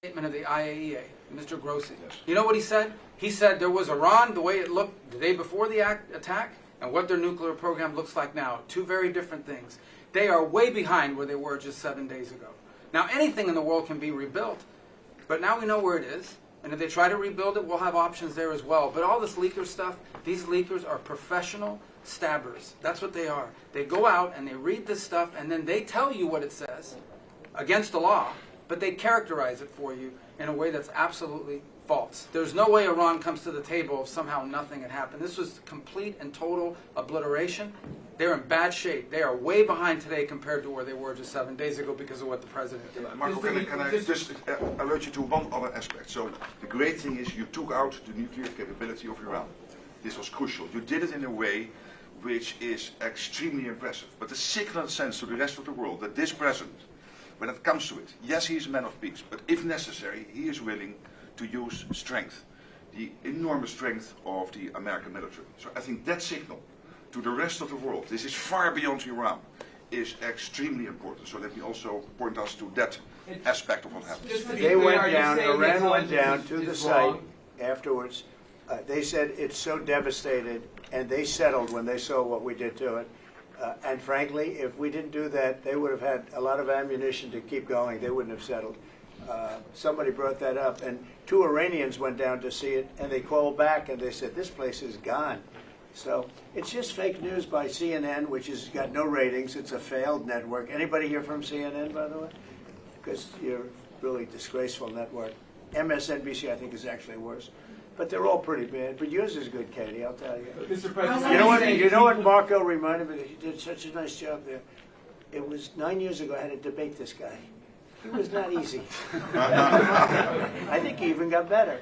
Statement of the IAEA, Mr. Grossi. Yes. You know what he said? He said there was Iran, the way it looked the day before the attack, and what their nuclear program looks like now. Two very different things. They are way behind where they were just 7 days ago. Now, anything in the world can be rebuilt, but now we know where it is. And if they try to rebuild it, we'll have options there as well. But all this leaker stuff, these leakers are professional stabbers. That's what they are. They go out and they read this stuff, and then they tell you what it says against the law, but they characterize it for you in a way that's absolutely false. There's no way Iran comes to the table if somehow nothing had happened. This was complete and total obliteration. They're in bad shape. They are way behind today compared to where they were just 7 days ago because of what the president did. Marco, can I just alert you to one other aspect? So the great thing is you took out the nuclear capability of Iran. This was crucial. You did it in a way which is extremely impressive. But the signal it sends to the rest of the world that this president, when it comes to it, yes, he is a man of peace, but if necessary, he is willing to use strength, the enormous strength of the American military. So I think that signal to the rest of the world, this is far beyond Iran, is extremely important. So let me also point us to that aspect of what happened. They went down, Iran went down to the site afterwards. They said it's so devastated, and they settled when they saw what we did to it. And frankly, if we didn't do that, they would have had a lot of ammunition to keep going. They wouldn't have settled. Somebody brought that up, and 2 Iranians went down to see it, and they called back and they said, this place is gone. So it's just fake news by CNN, which has got no ratings. It's a failed network. Anybody here from CNN, by the way? Because you're a really disgraceful network. MSNBC, I think, is actually worse. But they're all pretty bad. But yours is good, Katie, I'll tell you. Mr. President, You know what Marco reminded me? He did such a nice job there. It was 9 years ago I had to debate this guy. It was not easy. I think he even got better.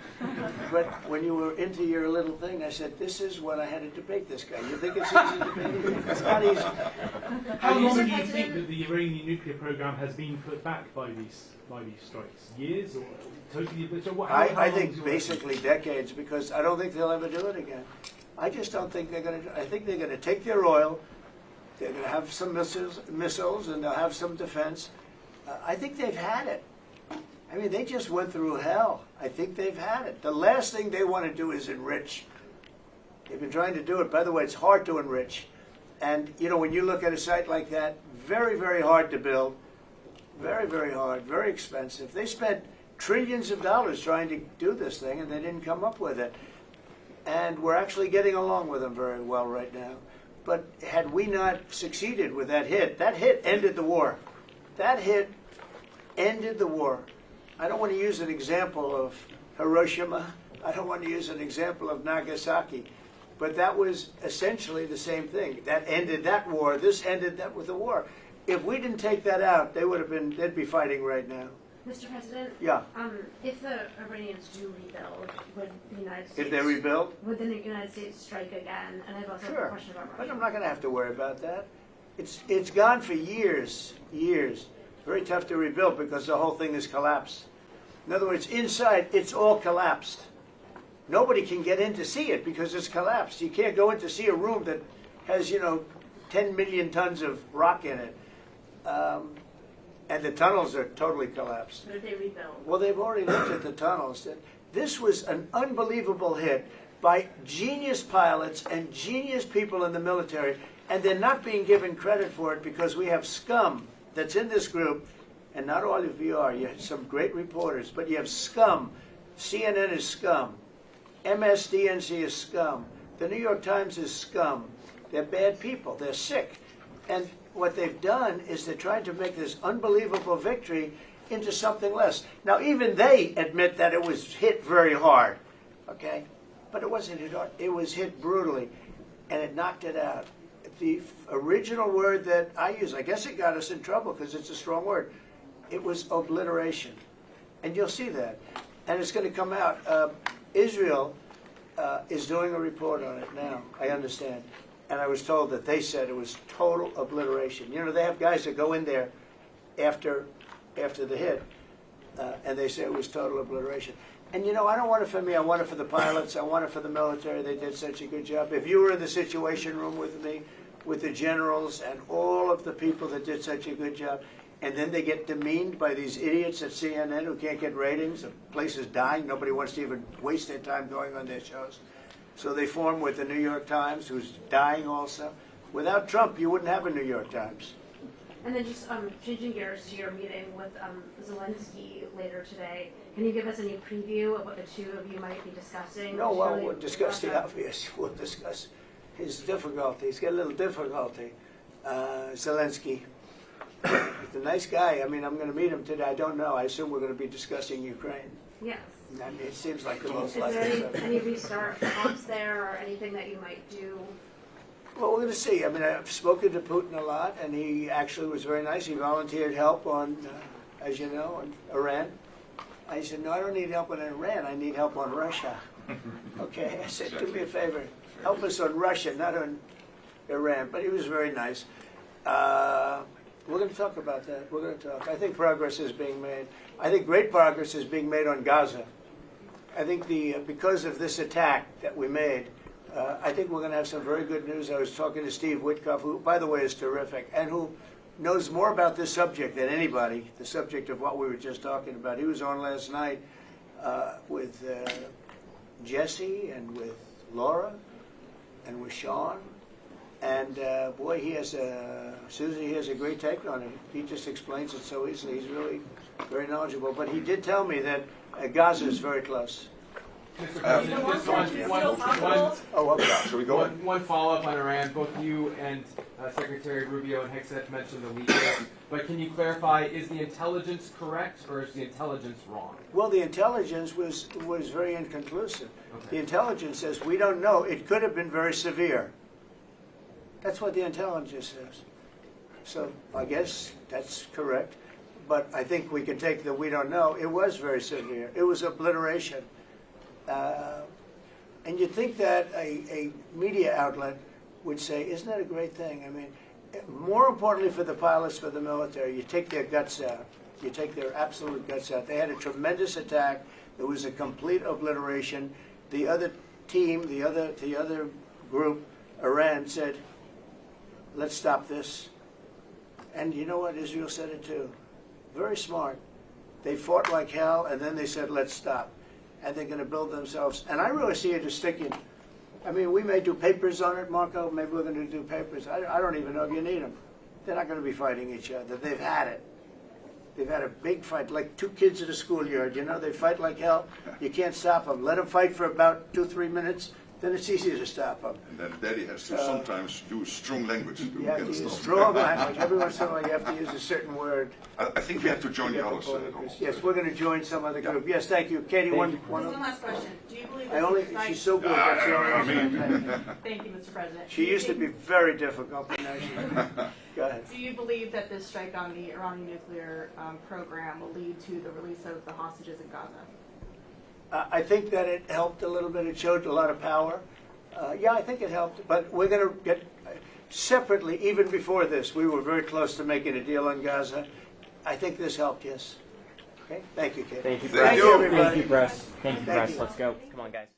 But when you were into your little thing, I said, this is when I had to debate this guy. You think it's easy to debate him? It's not easy. How long do you think that the Iranian nuclear program has been put back by these strikes? Years or totally? So I think basically decades, because I don't think they'll ever do it again. I just don't think they're going to. I think they're going to take their oil. They're going to have some missiles, and they'll have some defense. I think they've had it. I mean, they just went through hell. I think they've had it. The last thing they want to do is enrich. They've been trying to do it. By the way, it's hard to enrich. And, you know, when you look at a site like that, very, very hard to build. Very, very hard. Very expensive. They spent trillions of dollars trying to do this thing, and they didn't come up with it. And we're actually getting along with them very well right now. But had we not succeeded with that hit ended the war. That hit ended the war. I don't want to use an example of Hiroshima. I don't want to use an example of Nagasaki. But that was essentially the same thing. That ended that war. This ended that with the war. If we didn't take that out, they'd be fighting right now. Mr. President? Yeah. If the Iranians do rebuild, would the United States... If they rebuild? Would the United States strike again? And I have also a question about But Russia. I'm not going to have to worry about that. It's gone for years. Very tough to rebuild because the whole thing has collapsed. In other words, inside, it's all collapsed. Nobody can get in to see it because it's collapsed. You can't go in to see a room that has, 10 million tons of rock in it. And the tunnels are totally collapsed. But if they rebuild? Well, they've already looked at the tunnels. This was an unbelievable hit by genius pilots and genius people in the military, and they're not being given credit for it because we have scum that's in this group, and not all of you are. You have some great reporters, but you have scum. CNN is scum. MSDNC is scum. The New York Times is scum. They're bad people. They're sick. And what they've done is they're trying to make this unbelievable victory into something less. Now, even they admit that it was hit very hard, okay? But it wasn't hit hard. It was hit brutally, and it knocked it out. The original word that I use, I guess it got us in trouble because it's a strong word. It was obliteration. And you'll see that. And it's going to come out. Israel is doing a report on it now, I understand. And I was told that they said it was total obliteration. You know, they have guys that go in there after the hit, and they say it was total obliteration. And, I don't want it for me. I want it for the pilots. I want it for the military. They did such a good job. If you were in the Situation Room with me, with the generals and all of the people that did such a good job, and then they get demeaned by these idiots at CNN who can't get ratings. The place is dying. Nobody wants to even waste their time going on their shows. So they form with the New York Times, who's dying also. Without Trump, you wouldn't have a New York Times. And then just changing gears to your meeting with Zelensky later today, can you give us any preview of what the two of you might be discussing? No, well, Really we'll discuss the about obvious. We'll discuss his difficulty. He's got a little difficulty. Zelensky. He's a nice guy. I mean, I'm going to meet him today. I don't know. I assume we're going to be discussing Ukraine. Yes. I mean, it seems like the most Is likely there subject. any restart talks there or anything that you might do? Well, we're going to see. I mean, I've spoken to Putin a lot, and he actually was very nice. He volunteered help on, as you know, on Iran. I said, no, I don't need help on Iran. I need help on Russia. Okay, I said, do me a favor. Help us on Russia, not on Iran. But he was very nice. We're going to talk about that. We're going to talk. I think progress is being made. I think great progress is being made on Gaza. I think because of this attack that we made, I think we're going to have some very good news. I was talking to Steve Witkoff, who, by the way, is terrific, and who knows more about this subject than anybody, the subject of what we were just talking about. He was on last night with Jesse and with Laura and with Sean. And boy, Susie, he has a great take on it. He just explains it so easily. He's really very knowledgeable. But he did tell me that Gaza is very close. Mr. President, just Oh, okay. Shall we go on? one follow-up on Iran. Both you and Secretary Rubio and Hexet mentioned the leakers, but can you clarify, is the intelligence correct or is the intelligence wrong? Well, the intelligence was very inconclusive. Okay. The intelligence says, we don't know. It could have been very severe. That's what the intelligence says. So I guess that's correct. But I think we can take the we don't know. It was very severe. It was obliteration. And you'd think that a media outlet would say, isn't that a great thing? I mean, more importantly for the pilots, for the military, you take their guts out. You take their absolute guts out. They had a tremendous attack. There was a complete obliteration. The other team, the other group, Iran, said, let's stop this. And you know what? Israel said it too. Very smart. They fought like hell, and then they said, let's stop. And they're going to build themselves. And I really see it as sticking. I mean, we may do papers on it, Marco. Maybe we're going to do papers. I don't even know if you need them. They're not going to be fighting each other. They've had it. They've had a big fight, like two kids at a schoolyard. You know, they fight like hell. You can't stop them. Let them fight for about 2-3 minutes. Then it's easier to stop them. And then Daddy has to sometimes use strong language to You have to get use stuff. strong language. Every once in a while, you have to use a certain word. I think we have to join to the get others. politics. Yes, we're going to join some other group. Yes, thank you. Katie, one. Just one last question. Do you believe She's so good. That's the only reason. Thank you, Mr. President. She used to be very difficult, but now she. Go ahead. Do you believe that this strike on the Iranian nuclear program will lead to the release of the hostages in Gaza? I think that it helped a little bit. It showed a lot of power. Yeah, I think it helped. But we're going to get separately, even before this, we were very close to making a deal on Gaza. I think this helped, yes. Okay? Thank you, Kate. Thank you, Thank press. you. everybody. Thank you, press. Thank you, Thank press. you. Let's go. Come on, guys.